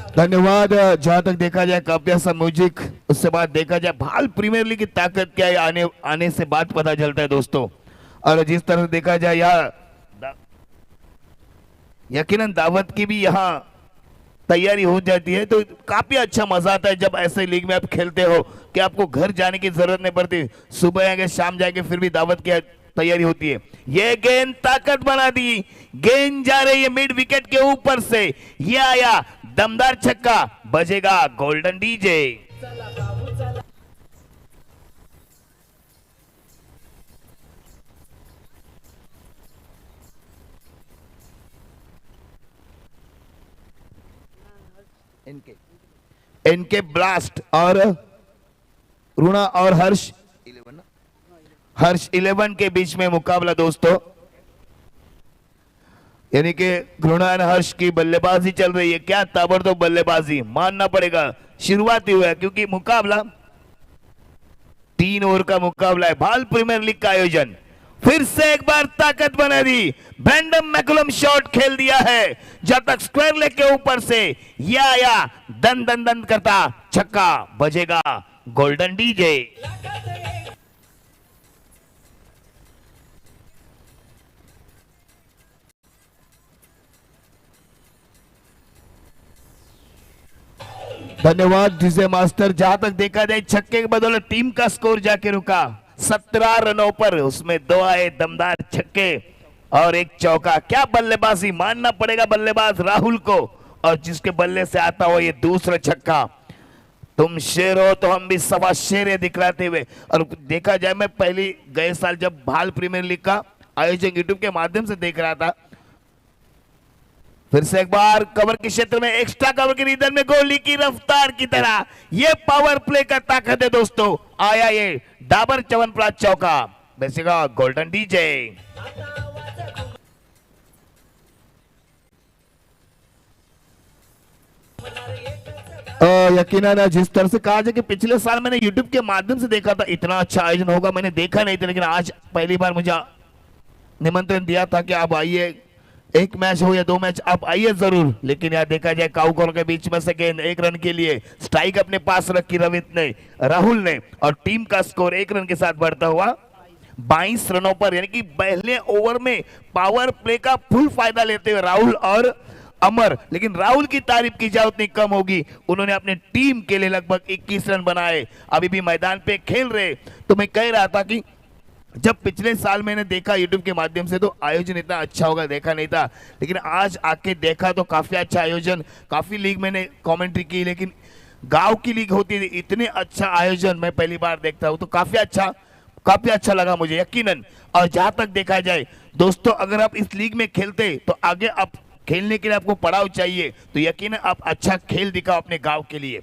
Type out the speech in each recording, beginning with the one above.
धन्यवाद। जहां तक देखा जाए काफी सा म्यूजिक, उससे बाद देखा जाए भाल प्रीमियर लीग की ताकत क्या है, आने से बात पता चलता है दोस्तों। और जिस तरह से देखा जाए यकीनन दावत की भी यहाँ तैयारी हो जाती है, तो काफी अच्छा मजा आता है जब ऐसे लीग में आप खेलते हो कि आपको घर जाने की जरूरत नहीं पड़ती। सुबह आएंगे शाम जाएंगे फिर भी दावत की तैयारी होती है। ये गेंद ताकत बना दी, गेंद जा रही है मिड विकेट के ऊपर से, ये आया दमदार छक्का, बजेगा गोल्डन डीजे। इनके ब्लास्ट और रुणा और हर्ष 11 के बीच में मुकाबला दोस्तों, यानी कि घृणा और हर्ष की बल्लेबाजी चल रही है। क्या ताबड़तोड़ बल्लेबाजी, मानना पड़ेगा। शुरुआत ही हुआ है क्योंकि मुकाबला 3 ओवर का मुकाबला है। भाल प्रीमियर लीग का आयोजन फिर से एक बार ताकत बना दी, ब्रैंडम मैकुलम शॉट खेल दिया है जब तक स्क्वायर लेग के ऊपर से, यह आया दन दन दन करता छक्का, बजेगा गोल्डन डीजे। धन्यवाद डीजे मास्टर। जहां तक देखा जाए छक्के के बदौलत टीम का स्कोर जाके रुका 17 रनों पर, उसमें 2 आए दमदार छक्के और 1 चौका। क्या बल्लेबाजी, मानना पड़ेगा बल्लेबाज राहुल को, और जिसके बल्ले से आता हो ये दूसरा छक्का। तुम शेर हो तो हम भी सवा शेर दिखलाते हुए। और देखा जाए मैं पहली गए साल जब भाल प्रीमियर लीग का आयोजन यूट्यूब के माध्यम से देख रहा था, फिर से एक बार कवर के क्षेत्र में एक्स्ट्रा कवर के रीजन में गोली की रफ्तार की तरह ये पावर प्ले का ताकत है दोस्तों। आया ये डाबर च्यवनप्राश चौका, बेसिका गोल्डन डीजे। यकीनन जिस तरह से कहा जाए कि पिछले साल मैंने यूट्यूब के माध्यम से देखा था, इतना अच्छा आयोजन होगा मैंने देखा नहीं था, लेकिन आज पहली बार मुझे निमंत्रण दिया था कि आप आइए, 1 मैच हो या 2 मैच आप आइए जरूर। लेकिन यार देखा जाए काउकोर के बीच में से गेंद 1 रन के लिए स्ट्राइक अपने पास रखी रवित ने, राहुल ने, और टीम का स्कोर 1 रन के साथ बढ़ता हुआ 22 रनों पर, यानी कि पहले ओवर में पावर प्ले का फुल फायदा लेते हुए राहुल और अमर। लेकिन राहुल की तारीफ की जाए उतनी कम होगी, उन्होंने अपने टीम के लिए लगभग 21 रन बनाए, अभी भी मैदान पे खेल रहे। तो मैं कह रहा था कि जब पिछले साल मैंने देखा यूट्यूब के माध्यम से तो आयोजन इतना अच्छा होगा देखा नहीं था, लेकिन आज आके देखा तो काफी अच्छा आयोजन। काफी लीग मैंने कमेंट्री की, लेकिन गांव की लीग होती थी, इतने अच्छा आयोजन मैं पहली बार देखता हूं, तो काफी अच्छा लगा मुझे यकीनन। और जहां तक देखा जाए दोस्तों, अगर आप इस लीग में खेलते तो आगे आप खेलने के लिए आपको पड़ाव चाहिए, तो यकीनन आप अच्छा खेल दिखाओ अपने गाँव के लिए।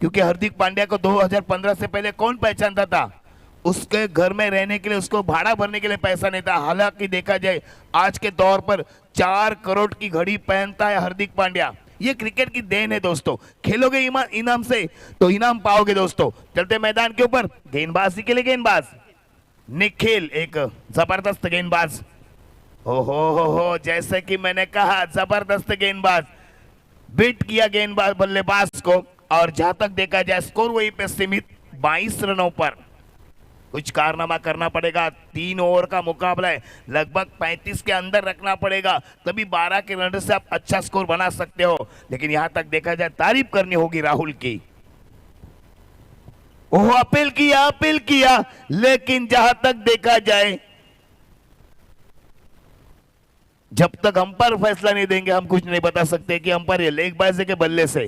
क्योंकि हार्दिक पांड्या को 2015 से पहले कौन पहचानता था, उसके घर में रहने के लिए उसको भाड़ा भरने के लिए पैसा नहीं था। हालांकि देखा जाए आज के दौर पर 4 करोड़ की घड़ी पहनता है हार्दिक पांड्या। ये क्रिकेट की देन है दोस्तों, खेलोगे इनाम से तो इनाम पाओगे दोस्तों। चलते मैदान के ऊपर, गेंदबाजी के लिए गेंदबाज निखिल, एक जबरदस्त गेंदबाज। हो जैसे कि मैंने कहा जबरदस्त गेंदबाज, बीट किया गेंदबाज बल्लेबाज को। और जहां तक देखा जाए स्कोर वहीं पे सीमित 22 रनों पर, कुछ कारनामा करना पड़ेगा। 3 ओवर का मुकाबला है, लगभग 35 के अंदर रखना पड़ेगा, तभी 12 के रन से आप अच्छा स्कोर बना सकते हो। लेकिन यहां तक देखा जाए तारीफ करनी होगी राहुल की। ओह अपील किया, लेकिन जहां तक देखा जाए जब तक अंपायर फैसला नहीं देंगे हम कुछ नहीं बता सकते कि अंपायर ये लेग बाजी के बल्ले से।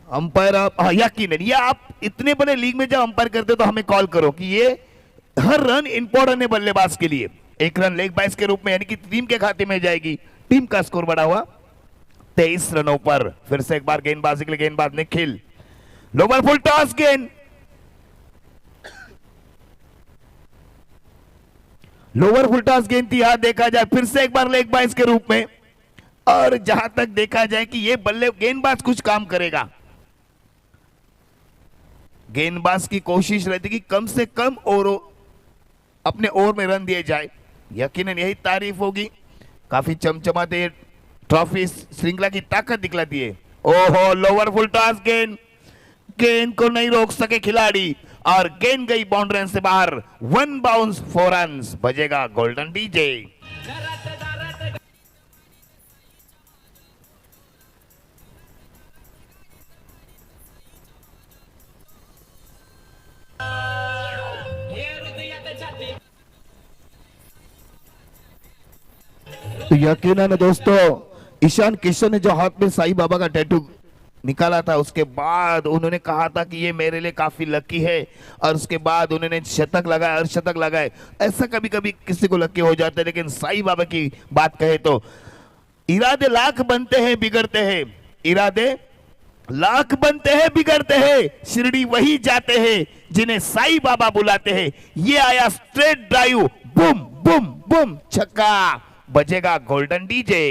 अंपायर आप यकीनन, ये आप इतने बड़े लीग में जब अंपायर करते हो तो हमें कॉल करो कि ये हर रन इंपॉर्टेंट है बल्लेबाज के लिए। 1 रन लेग बाइज के रूप में, यानी कि टीम के खाते में जाएगी। टीम का स्कोर बढ़ा हुआ 23 रनों पर। फिर से एक बार गेंदबाजी के लिए गेंदबाज निखिल, लोअर फुल टॉस गेंद, लोअर फुल टॉस गेंद थी। यहां देखा जाए फिर से एक बार लेग बाइज के रूप में। और जहां तक देखा जाए कि ये बल्ले गेंदबाज कुछ काम करेगा, गेंदबाज की कोशिश रहती कि कम से कम ओवर अपने ओवर में रन दिए जाए, यकीनन यही तारीफ होगी। काफी चमचमाते ट्रॉफी श्रृंखला की ताकत दिखलाती है। ओहो, लोअर फुल टॉस गेंद, गेंद को नहीं रोक सके खिलाड़ी और गेंद गई बाउंड्री से बाहर। 1 बाउंस 4 रन्स, बजेगा गोल्डन डीजे। तो यकीनन दोस्तों, ईशान किशन ने जो हाथ में साईं बाबा का टैटू निकाला था, उसके बाद उन्होंने कहा था कि ये मेरे लिए काफी लकी है, और उसके बाद उन्होंने शतक लगाए, अर्धशतक लगाए। ऐसा कभी कभी किसी को लकी हो जाता है, लेकिन साईं बाबा की बात कहे तो इरादे लाख बनते हैं बिगड़ते हैं, इरादे लाख बनते हैं बिगड़ते हैं, शिरडी वही जाते हैं जिन्हें साईं बाबा बुलाते हैं। ये आया straight drive, boom boom boom, छक्का, बजेगा गोल्डन डीजे।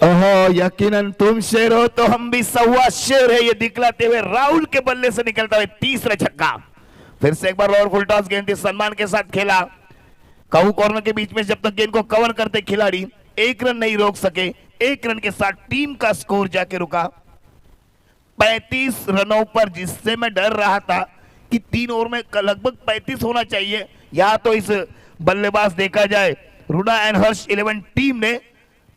ओहो, यकीनन तुम शेर हो तो हम भी सवा शेर है, ये दिखलाते हुए राहुल के बल्ले से निकलता हुआ तीसरा छक्का। फिर से एक बार लोअर फुल टॉस गेंद सम्मान के साथ खेला। कहू कॉर्नर के बीच में जब तक गेंद को कवर करते खिलाड़ी 1 रन नहीं रोक सके। 1 रन के साथ टीम का स्कोर जाके रुका 35 रनों पर, जिससे मैं डर रहा था कि 3 ओवर में लगभग 35 होना चाहिए। यहां तो इस बल्लेबाज देखा जाए रुना एंड हर्ष 11 टीम ने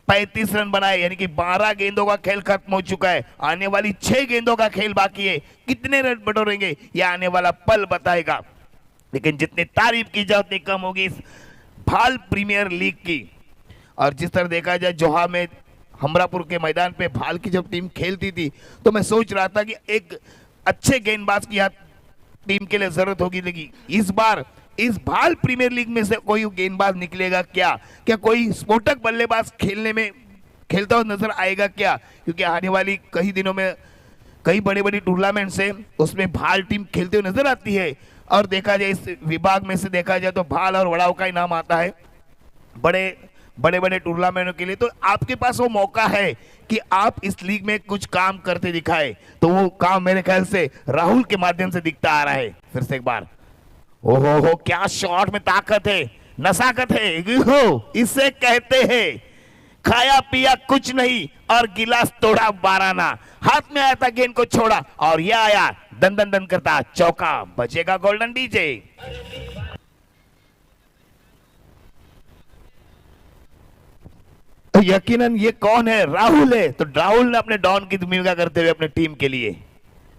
35 रन बनाए, यानी कि 12 गेंदों का खेल खत्म हो चुका है। आने वाली 6 गेंदों का खेल बाकी है। कितने रन बटोरेंगे यह आने वाला पल बताएगा, लेकिन जितनी तारीफ की जाए उतनी कम होगी इस भाल प्रीमियर लीग की। और जिस तरह देखा जाए जोहा में हमरापुर के मैदान पे भाल की जब टीम खेलती थी, तो मैं सोच रहा था कि एक अच्छे गेंदबाज की यहाँ टीम के लिए जरूरत होगी, लेकिन इस बार इस भाल प्रीमियर लीग में से कोई गेंदबाज निकलेगा क्या? क्या कोई स्फोटक बल्लेबाज खेलता हुआ नजर आएगा क्या? क्योंकि आने वाली कई दिनों में कई बड़ी बड़ी टूर्नामेंट से उसमें भाल टीम खेलते हुए नजर आती है। और देखा जाए इस विभाग में से देखा जाए तो भाल और वड़ाव का ही नाम आता है बड़े बड़े टूर्नामेंटों के लिए। तो आपके पास वो मौका है कि आप इस लीग में कुछ काम करते दिखाए, तो वो काम मेरे ख्याल से राहुल के माध्यम से दिखता आ रहा है। फिर से एक बार, ओहो क्या शॉट में ताकत है, नसाकत है, इसे कहते हैं खाया पिया कुछ नहीं और गिलास तोड़ा 12 आना। हाथ में आया था गेंद को छोड़ा और यह आया दन दन दन करता चौका, बचेगा गोल्डन डीजे। तो यकीनन ये कौन है? राहुल है। तो राहुल ने अपने डॉन की भूमिका करते हुए अपने टीम के लिए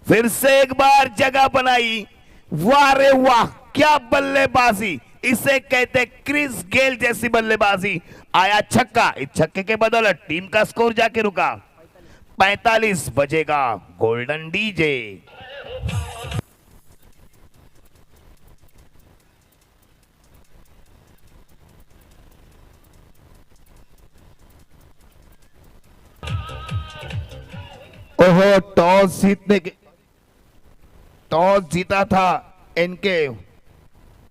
फिर से एक बार जगह बनाई। वाह रे वाह, क्या बल्लेबाजी, इसे कहते क्रिस गेल जैसी बल्लेबाजी। आया छक्का, इस छक्के के बदौलत टीम का स्कोर जाके रुका 45, बजेगा गोल्डन डीजे। ओहो, टॉस जीता था इनके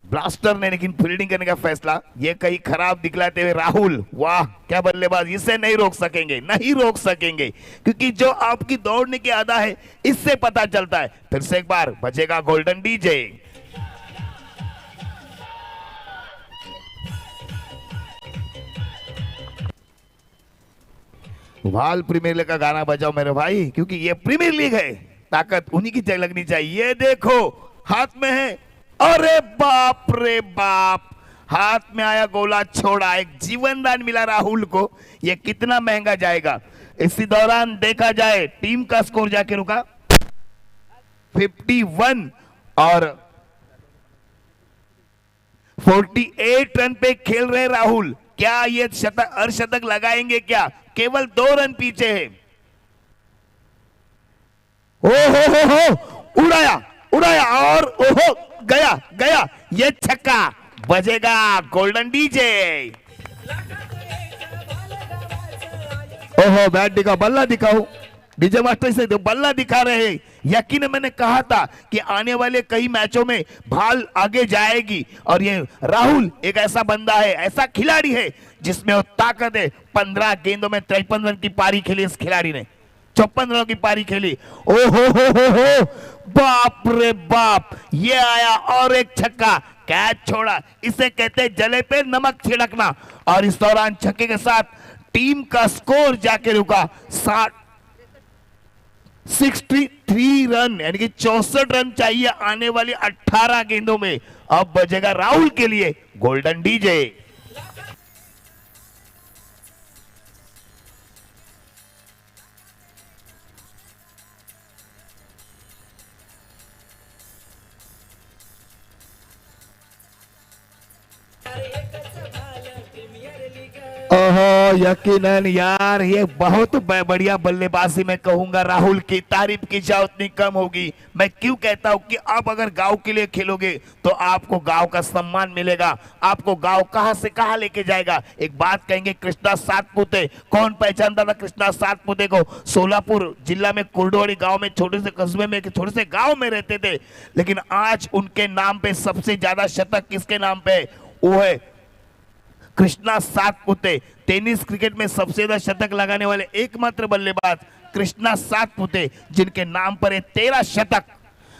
ब्लास्टर ने, लेकिन फील्डिंग करने का फैसला ये कहीं खराब दिखलाते हुए राहुल। वाह क्या बल्लेबाज, इसे नहीं रोक सकेंगे, नहीं रोक सकेंगे, क्योंकि जो आपकी दौड़ने की आदा है इससे पता चलता है। फिर से एक बार बजेगा गोल्डन डीजे। भाल प्रीमियर लीग का गाना बजाओ मेरे भाई, क्योंकि ये प्रीमियर लीग है, ताकत उन्हीं की लगनी चाहिए। ये देखो हाथ में है, अरे बाप रे बाप, हाथ में आया गोला छोड़ा, एक जीवन दान मिला राहुल को। ये कितना महंगा जाएगा। इसी दौरान देखा जाए टीम का स्कोर जाके रुका 51 और 48 रन पे खेल रहे राहुल। क्या ये अर्धशतक लगाएंगे क्या? केवल 2 रन पीछे है। हो उड़ाया और ओहो गया ये छक्का, बजेगा गोल्डन डीजे। ओहो बैट दिखाओ, बल्ला दिखाओ, डीजे मास्टर से बल्ला दिखा रहे हैं। यकीन मैंने कहा था कि आने वाले कई मैचों में भाल आगे जाएगी, और ये राहुल एक ऐसा बंदा है, ऐसा खिलाड़ी है जिसमें वो ताकत है। 15 गेंदों में 53 रन की पारी खेली इस खिलाड़ी ने। 54 रनों की पारी खेली। ओ हो, बाप रे बाप, ये आया और एक छक्का, कैच छोड़ा। इसे कहते हैं जले पे नमक छिड़कना। और इस दौरान छक्के के साथ टीम का स्कोर जाके रुका 63 रन, यानी कि 64 रन चाहिए आने वाली 18 गेंदों में। अब बजेगा राहुल के लिए गोल्डन डीजे। ओहो, यकीनन यार, ये बहुत बढ़िया बल्लेबाजी मैं कहूंगा राहुल की। तारीफ की जाए उतनी कम होगी। मैं क्यों कहता हूं कि आप अगर गांव के लिए खेलोगे तो आपको गांव का सम्मान मिलेगा, आपको गांव कहां से कहां लेके जाएगा। एक बात कहेंगे, कृष्णा सातपुते, कौन पहचानता था कृष्णा सातपुते को। सोलापुर जिला में कुर्डवाड़ी गांव में, छोटे से कस्बे में, छोटे से गांव में रहते थे, लेकिन आज उनके नाम पे सबसे ज्यादा शतक किसके नाम पे, वो है कृष्णा सातपुते। टेनिस क्रिकेट में सबसे ज्यादा शतक लगाने वाले एकमात्र बल्लेबाज कृष्णा सातपुते, जिनके नाम पर 13 शतक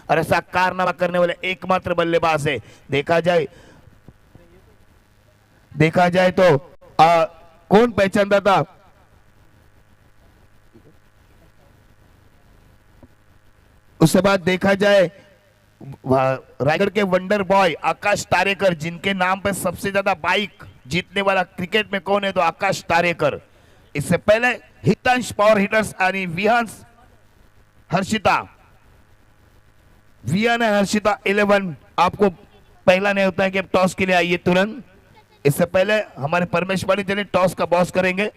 और ऐसा कारनामा करने वाले एकमात्र बल्लेबाज है। देखा जाए तो कौन पहचानता था, उसके बाद देखा जाए रायगढ़ के वंडर बॉय आकाश तारेकर, जिनके नाम पर सबसे ज्यादा बाइक जीतने वाला क्रिकेट में कौन है, तो आकाश तारेकर। इससे पहले हितांश पावर हिटर्स यानी विहांस हर्षिता, विहान हर्षिता 11। आपको पहला नहीं होता है कि अब टॉस के लिए आइए तुरंत। इससे पहले हमारे परमेश पांडे चले टॉस का बॉस करेंगे।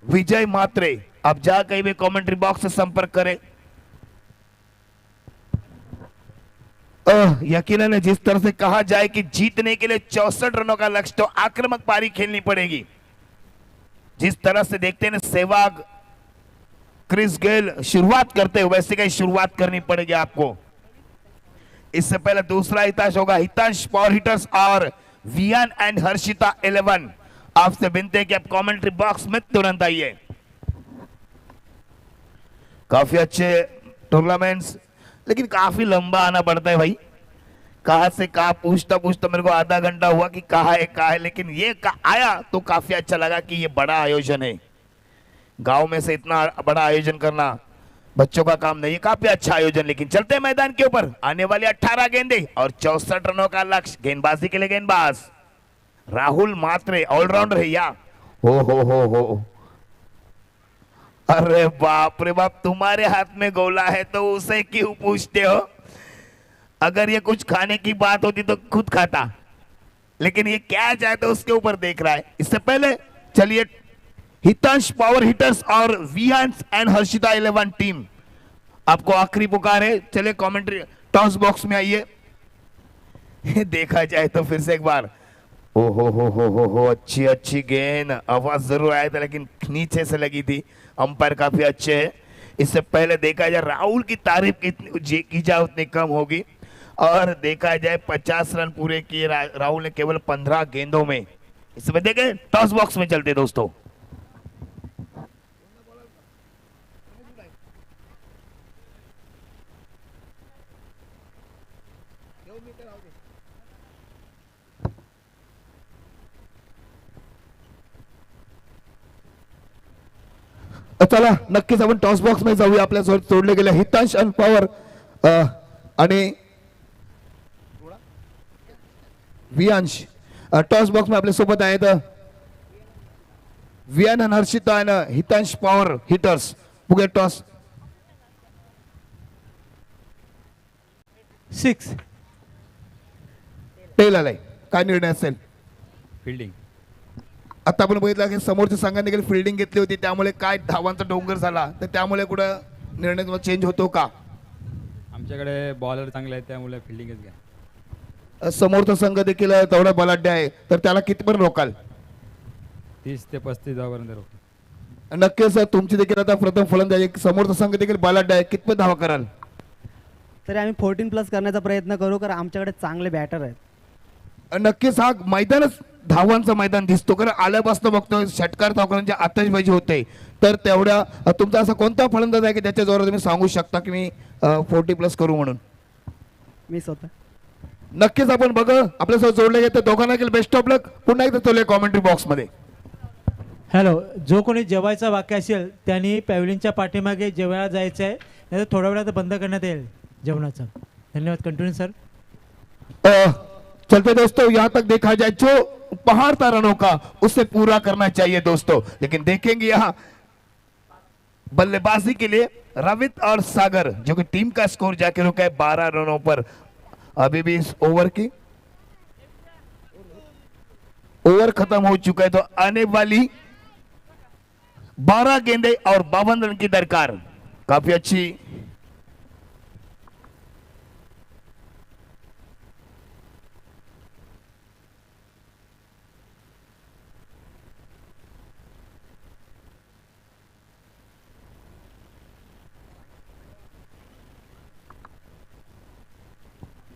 विजय मात्रे, आप जा कहीं भी कमेंट्री बॉक्स से संपर्क करें। यकीनन जिस तरह से कहा जाए कि जीतने के लिए 64 रनों का लक्ष्य, तो आक्रामक पारी खेलनी पड़ेगी। जिस तरह से देखते हैं सहवाग, क्रिस गेल शुरुआत करते हुए, वैसे कहीं शुरुआत करनी पड़ेगी आपको। इससे पहले दूसरा हितांश होगा हितांश पावर हिटर्स और विहान एंड हर्षिता 11। आपसे विनती है कि आप कमेंट्री बॉक्स में तुरंत आइए। काफी अच्छे टूर्नामेंट्स, लेकिन काफी लंबा आना पड़ता है भाई। कहां से कहां पूछता पूछता मेरे को आधा घंटा हुआ कि कहा है, लेकिन ये आया तो काफी अच्छा लगा कि ये बड़ा आयोजन है। गांव में से इतना बड़ा आयोजन करना बच्चों का काम नहीं है, काफी अच्छा आयोजन। लेकिन चलते हैं मैदान के ऊपर। आने वाली 18 गेंदे और 64 रनों का लक्ष्य। गेंदबाजी के लिए गेंदबाज राहुल मात्रे, ऑलराउंडर है या हो। अरे बाप रे बाप, तुम्हारे हाथ में गोला है तो उसे क्यों पूछते हो। अगर ये कुछ खाने की बात होती तो खुद खाता, लेकिन ये क्या चाहे तो उसके ऊपर देख रहा है। इससे पहले चलिए हितांश पावर हिटर्स और विहांस एंड हर्षिता 11 टीम, आपको आखिरी पुकार है। चलिए कमेंट्री टॉस बॉक्स में आइए। देखा जाए तो फिर से एक बार, हो, अच्छी गेंद। आवाज जरूर आया था लेकिन नीचे से लगी थी। अंपायर काफी अच्छे हैं। इससे पहले देखा जाए राहुल की तारीफ की जाए उतनी कम होगी। और देखा जाए 50 रन पूरे किए राहुल ने केवल 15 गेंदों में। इसमें देखें टॉस बॉक्स में चलते दोस्तों। चला नक्कीच आपण टॉस बॉक्स मध्ये जाऊया। आपल्यासोबत जोडले गेले हितांश आणि पॉवर आणि विहांश टॉस बॉक्स में आपल्या सोबत आहेत। विहान आणि हर्षिता आणि हितांश पॉवर हिटर्स बघूया टॉस 6 टेल आलाय, काय निर्णय असेल? फील्डिंग. आता आपण बघितलं की समोरच्या संघाने देखील फिल्डिंग घेतली होती, त्यामुळे काय धावांचा डोंगर झाला, तर त्यामुळे कुठं निर्णय तुम्हाला चेंज होतो का? आमच्याकडे बॉलर चांगले आहेत त्यामुळे फिल्डिंगच घ्या. समोरचा संघ देखील तेवढा बलाढ्य आहे, तर त्याला किती पण रोकाल? 30 ते 35 धावापर्यंत रोखतो. नक्कीच तुमची देखील आता प्रथम फलंदाजी, समोरचा संघ देखील बलाढ्य आहे, कितपत धावा कराल? तरी आम्ही 14 प्लस करण्याचा प्रयत्न करू, कारण आमच्याकडे चांगले बॅटर आहेत. नक्कीच हा मैदानच धावांचं मैदान दिसतो, कारण आल्यापासून बघतोय षटकार धावकरांची आतषबाजी होते. तर तेवढ्या तुमचा असा कोणता फलंदाज आहे की त्याच्या जोरावर तुम्ही सांगू शकता की मी 40+ करू म्हणून? मी स्वतः. नक्कीच आपण बघ आपल्यासोबत जोडले गेले दोघांना केलं बेस्ट ऑफ लक. पुन्हा एकदा चोले कॉमेंट्री बॉक्स मध्ये. हॅलो, जो कोणी जेवायचा वाक्य असेल त्यांनी पॅव्हलिनच्या पाठीमागे जेवायला जायचं आहे, नाही तर थोड्या वेळात बंद करण्यात येईल जेवणाचं. धन्यवाद. Continue sir. चलते दोस्तों, यहाँ तक देखा जाए जो पहाड़ता रनों का उसे पूरा करना चाहिए दोस्तों. लेकिन देखेंगे यहाँ बल्लेबाजी के लिए रवित और सागर, जो कि टीम का स्कोर जाके रुका है 12 रनों पर. अभी भी इस ओवर की ओवर खत्म हो चुका है, तो आने वाली 12 गेंदे और 52 रन की दरकार. काफी अच्छी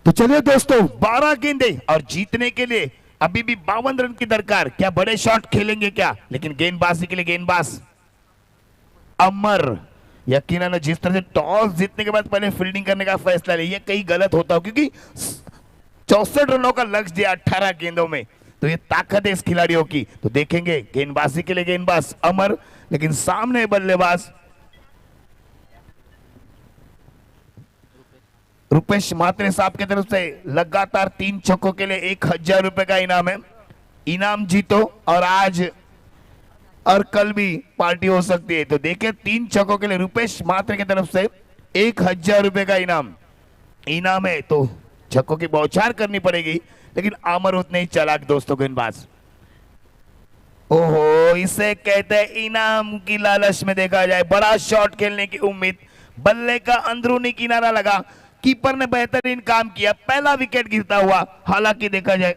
तो चलिए दोस्तों, 12 गेंदे और जीतने के लिए अभी भी 52 रन की दरकार. क्या बड़े शॉट खेलेंगे क्या? लेकिन गेंदबाजी के लिए गेंदबाज अमर यकीनन जिस तरह से टॉस जीतने के बाद पहले फील्डिंग करने का फैसला लिया, ये कहीं गलत होता हो, क्योंकि 64 रनों का लक्ष्य दिया 18 गेंदों में, तो ये ताकत है इस खिलाड़ियों की. तो देखेंगे गेंदबाजी के लिए गेंदबाज अमर, लेकिन सामने बल्लेबाज रुपेश म्हात्रे साहब की तरफ से लगातार 3 छक्कों के लिए 1000 रुपए का इनाम है. इनाम जीतो और आज और कल भी पार्टी हो सकती है. तो देखिए 3 छक्कों के लिए रुपेश म्हात्रे की तरफ से 1000 रुपए का इनाम है. तो छक्कों की बौछार करनी पड़ेगी, लेकिन अमर उतने ही चालाक दोस्तों गेंदबाज. ओहो, इसे कहते हैं इनाम की लालच में देखा जाए बड़ा शॉट खेलने की उम्मीद. बल्ले का अंदरूनी किनारा लगा, कीपर ने बेहतरीन काम किया, पहला विकेट गिरता हुआ. हालांकि देखा जाए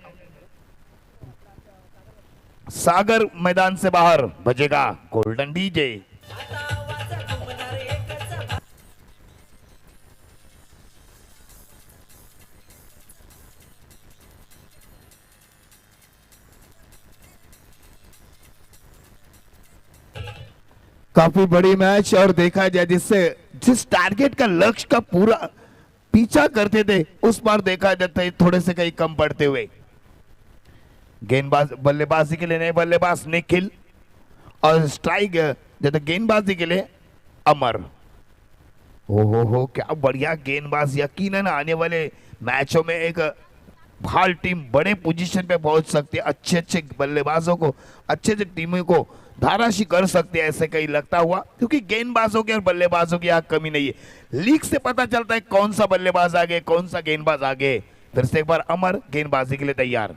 सागर मैदान से बाहर बजेगा गोल्डन डीजे. काफी बड़ी मैच, और देखा जाए जिस टारगेट का लक्ष्य का पूरा पीछा करते थे उस बार देखा जाता है थोड़े से कहीं कम पड़ते हुए. गेंदबाज बल्लेबाजी के लिए नए बल्लेबाज निखिल, और स्ट्राइक जैसे गेंदबाजी के लिए अमर. हो क्या बढ़िया गेंदबाज. यकीनन आने वाले मैचों में एक भाल टीम बड़े पोजीशन पे पहुंच सकती है, अच्छे अच्छे बल्लेबाजों को, अच्छे अच्छे टीमों को धाराशी कर सकते हैं, ऐसे कहीं लगता हुआ. क्योंकि गेंदबाजों की और बल्लेबाजों की यहाँ कमी नहीं है. लीग से पता चलता है कौन सा बल्लेबाज आगे, कौन सा गेंदबाज आगे. फिर से एक बार अमर गेंदबाजी के लिए तैयार,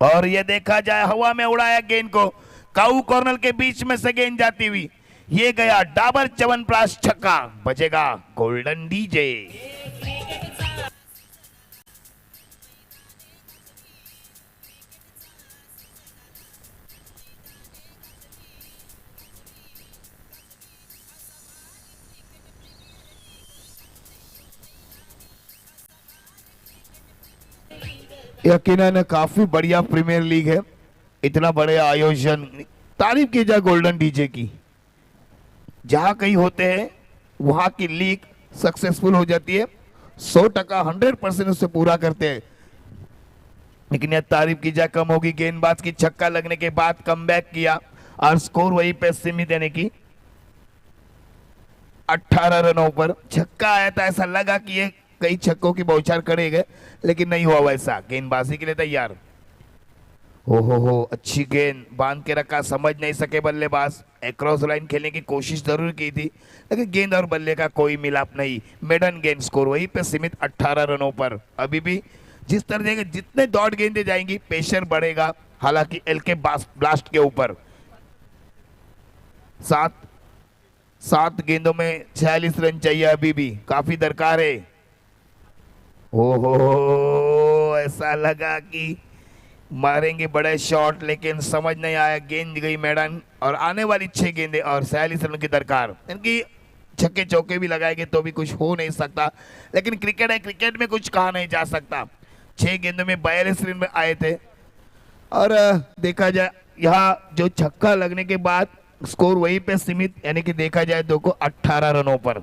और ये देखा जाए हवा में उड़ाया गेंद को, काऊ कॉर्नर के बीच में से गेंद जाती हुई, ये गया डाबर च्यवनप्राश छक्का. बजेगा गोल्डन डीजे. यकीनन काफी बढ़िया प्रीमियर लीग है, इतना बड़े आयोजन. तारीफ की जाए गोल्डन डीजे की. जहां कहीं होते हैं वहां की लीग सक्सेसफुल हो जाती है, 100% 100% उससे पूरा करते हैं. लेकिन यह तारीफ की जाए कम होगी. गेंदबाज की छक्का लगने के बाद कमबैक किया और स्कोर वहीं पे सीमित, यानी कि 18 रनों पर छक्का आया था. ऐसा लगा कि ये कई छक्कों की बौछार करे गए, लेकिन नहीं हुआ वैसा. गेंदबाजी के लिए तैयार. हो अच्छी गेंद बांध के रखा, समझ नहीं सके बल्लेबाज. एक्रॉस लाइन खेलने की कोशिश जरूर की थी, लेकिन गेंद और बल्ले का कोई मिलाप नहीं. मेडन गेंद, स्कोर वहीं पे सीमित 18 रनों पर. अभी भी जिस तरह से जितने डॉट गेंदें जाएंगी प्रेशर बढ़ेगा. हालांकि एलके ब्लास्ट के ऊपर 7 गेंदों में 46 रन चाहिए, अभी भी काफी दरकार है. ओहो, ऐसा लगा कि मारेंगे बड़े शॉट, लेकिन समझ नहीं आया. गेंद गई मैदान, और आने वाली 6 गेंदें और 46 रन की दरकार. इनकी छक्के चौके भी लगाएंगे तो भी कुछ हो नहीं सकता, लेकिन क्रिकेट है, क्रिकेट में कुछ कहा नहीं जा सकता. 6 गेंदों में 42 रन में आए थे। और देखा जाए यहाँ जो छक्का लगने के बाद स्कोर वहीं पे सीमित, यानी कि देखा जाए 2 को 18 रनों पर।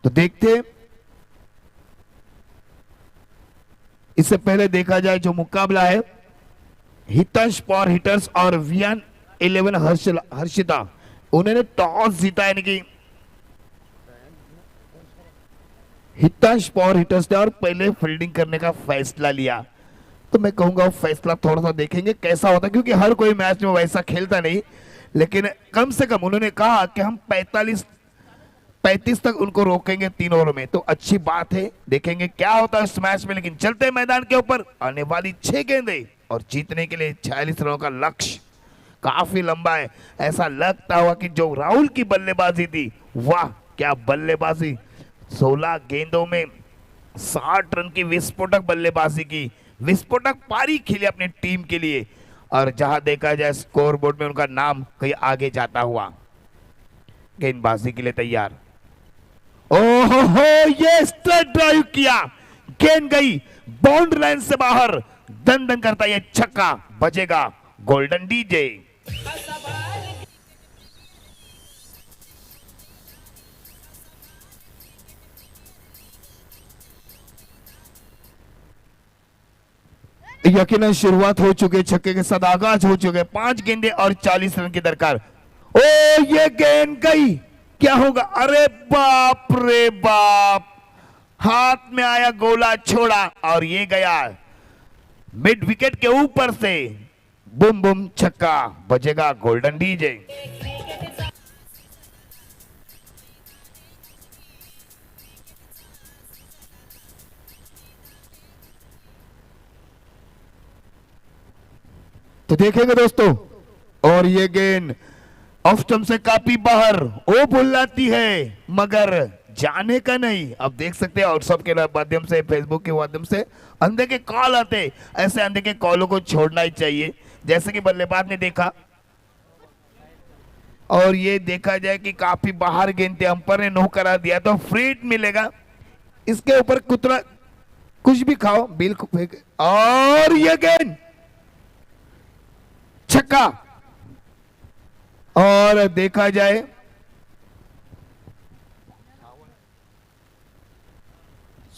तो देखते इससे पहले देखा जाए जो मुकाबला है हितंश पावर हिटर्स और वियन 11 हर्षिता, उन्होंने टॉस जीता, यानी कि हितंश पावर हिटर्स ने और पहले फील्डिंग करने का फैसला लिया। तो मैं कहूंगा वो फैसला थोड़ा सा देखेंगे कैसा होता है, क्योंकि हर कोई मैच में वैसा खेलता नहीं, लेकिन कम से कम उन्होंने कहा कि हम 35 तक उनको रोकेंगे 3 ओवर में, तो अच्छी बात है। देखेंगे क्या होता है इस मैच में। लेकिन चलते मैदान के ऊपर आने वाली 6 गेंदें और जीतने के लिए 46 रनों का लक्ष्य काफी लंबा है। ऐसा लगता हुआ कि जो राहुल की बल्लेबाजी थी, वाह क्या बल्लेबाजी, 16 गेंदों में 60 रन की विस्फोटक बल्लेबाजी की, विस्फोटक पारी खेली अपनी टीम के लिए। और जहां देखा जाए स्कोर बोर्ड में उनका नाम कहीं आगे जाता हुआ। गेंदबाजी के लिए तैयार, ओहो ये स्ट्रेट ड्राइव किया, गेंद गई बाउंड्री लाइन से बाहर, दन दन करता ये छक्का, बजेगा गोल्डन डीजे। यकीनन शुरुआत हो चुके, छक्के के साथ आगाज हो चुके, 5 गेंदे और 40 रन की दरकार। ओ ये गेंद गई, क्या होगा, अरे बाप रे बाप, हाथ में आया गोला छोड़ा और ये गया मिड विकेट के ऊपर से, बुम बुम छक्का, बजेगा गोल्डन डीजे। तो देखेंगे दोस्तों, और ये गेंद ऑफ स्टंप से काफी बाहर, ओ बुलाती है मगर जाने का नहीं। अब देख सकते हैं व्हाट्सएप के माध्यम से, फेसबुक के माध्यम से अंधे के कॉल आते, ऐसे अंधे के कॉलों को छोड़ना ही चाहिए, जैसे कि बल्लेबाज ने देखा। और ये देखा जाए कि काफी बाहर गेंद थे, अंपायर ने नो करा दिया, तो फ्री हिट मिलेगा। इसके ऊपर कुतरा कुछ भी खाओ, बिल फेंक, और ये गेंद छक्का। और देखा जाए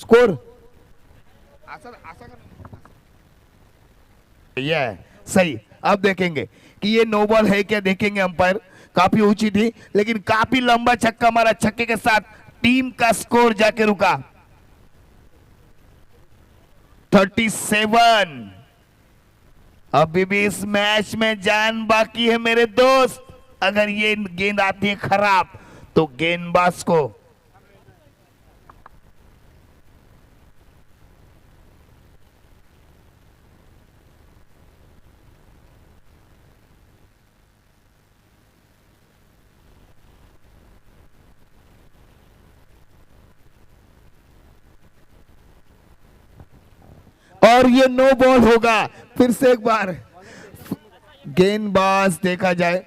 स्कोर यह सही। अब देखेंगे कि ये नो बॉल है क्या, देखेंगे। अंपायर काफी ऊंची थी, लेकिन काफी लंबा छक्का मारा, छक्के के साथ टीम का स्कोर जाके रुका 37। अभी भी इस मैच में जान बाकी है मेरे दोस्त। अगर ये गेंद आती है खराब तो गेंदबाज को और ये नो बॉल होगा। फिर से एक बार गेंदबाज देखा जाए,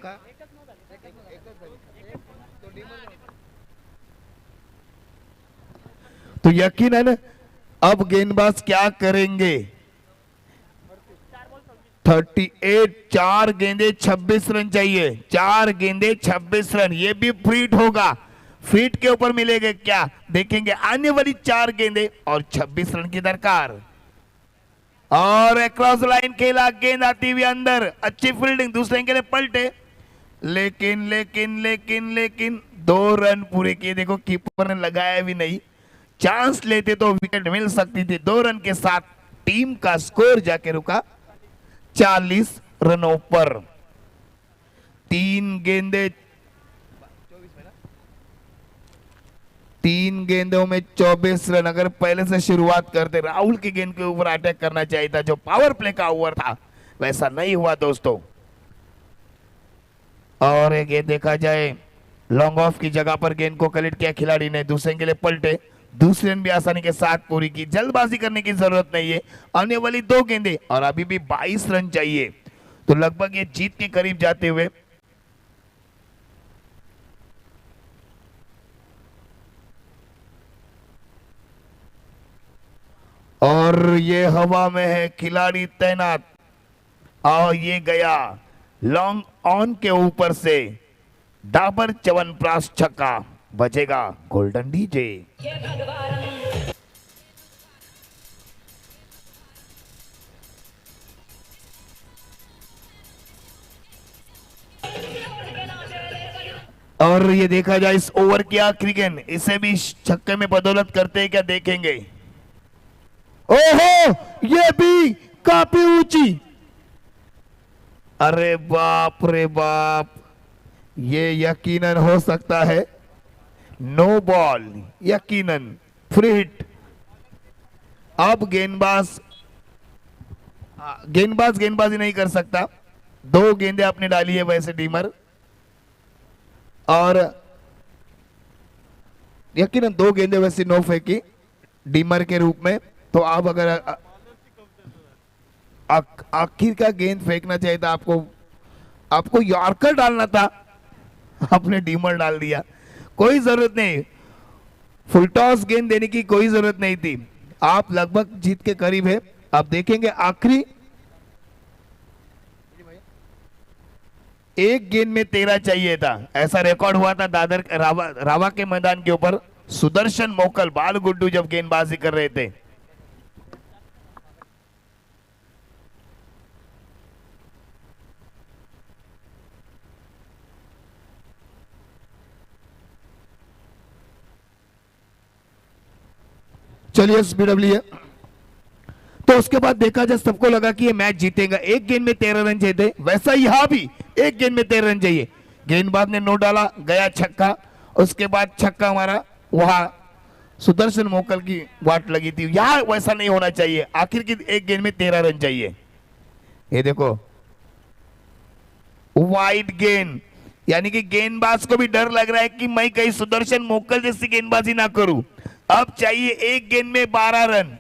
तो यकीनन अब गेंदबाज क्या करेंगे। 38, 4 गेंदे 26 रन चाहिए, 4 गेंदे 26 रन, ये भी फ्रीट होगा। फ्रीट के ऊपर मिलेगा क्या, देखेंगे। आने वाली 4 गेंदे और 26 रन की दरकार। और क्रॉस लाइन खेला, गेंद आती हुई अंदर, अच्छी फील्डिंग, दूसरे के लिए पलटे, लेकिन लेकिन लेकिन लेकिन 2 रन पूरे किए। देखो कीपर ने लगाया भी नहीं, चांस लेते तो विकेट मिल सकती थी। 2 रन के साथ टीम का स्कोर जाके रुका 40 रनों पर। 3 गेंदों में 24 रन। अगर पहले से शुरुआत करते, राहुल की गेंद के ऊपर अटैक करना चाहिए था, जो पावर प्ले का ओवर था, वैसा नहीं हुआ दोस्तों। और एक ये देखा जाए लॉन्ग ऑफ की जगह पर गेंद को कलेक्ट किया खिलाड़ी ने, दूसरे के लिए पलटे, दूसरे रन भी आसानी के साथ पूरी की। जल्दबाजी करने की जरूरत नहीं है, आने वाली 2 गेंदें और अभी भी 22 रन चाहिए, तो लगभग ये जीत के करीब जाते हुए और ये हवा में है, खिलाड़ी तैनात। और ये गया लॉन्ग ऑन के ऊपर से, डाबर च्यवनप्राश छक्का, बजेगा गोल्डन डीजे। और ये देखा जाए इस ओवर की आखिरी गेंद, इसे भी छक्के में बदौलत करते हैं क्या, देखेंगे। ओहो, ये भी काफी ऊंची, अरे बाप रे बाप, ये यकीनन हो सकता है नो बॉल, यकीनन फ्री हिट। अब गेंदबाजी नहीं कर सकता, 2 गेंदें आपने डाली है वैसे डीमर, और यकीनन 2 गेंदें वैसे नो फेंकी डीमर के रूप में। तो आप अगर आखिर का गेंद फेंकना चाहिए था, आपको यॉर्कर डालना था, आपने डीमर डाल दिया। कोई जरूरत नहीं, फुल टॉस गेंद देने की कोई जरूरत नहीं थी। आप लगभग जीत के करीब है। आप देखेंगे आखिरी 1 गेंद में 13 चाहिए था, ऐसा रिकॉर्ड हुआ था दादर रावा के मैदान के ऊपर। सुदर्शन मोकल बाल गुड्डू जब गेंदबाजी कर रहे थे। चलिए SBW है। तो उसके बाद देखा जाए, सबको लगा कि ये मैच जीतेगा, 1 गेंद में 13 रन चाहिए थे, वैसा यहां भी 1 गेंद में 13 रन चाहिए। गेंदबाज ने नो डाला, गया छक्का, उसके बाद छक्का मारा, वहां सुदर्शन मोकल की वाट लगी थी। यहां वैसा नहीं होना चाहिए, आखिर की 1 गेंद में 13 रन चाहिए। ये देखो वाइड गेंद, यानी कि गेंदबाज को भी डर लग रहा है कि मैं कहीं सुदर्शन मोकल जैसी गेंदबाजी ना करूं। अब चाहिए 1 गेंद में 12 रन,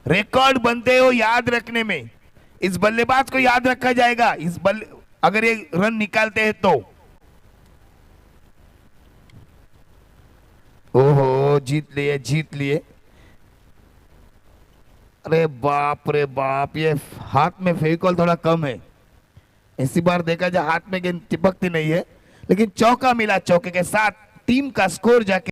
रिकॉर्ड बनते हो याद रखने में। इस बल्लेबाज को याद रखा जाएगा, अगर ये रन निकालते हैं तो। ओहो, जीत लिए। अरे बाप रे बाप, ये हाथ में फेविकॉल थोड़ा कम है। इसी बार देखा जाए हाथ में गेंद चिपकती नहीं है, लेकिन चौका मिला, चौके के साथ टीम का स्कोर जाके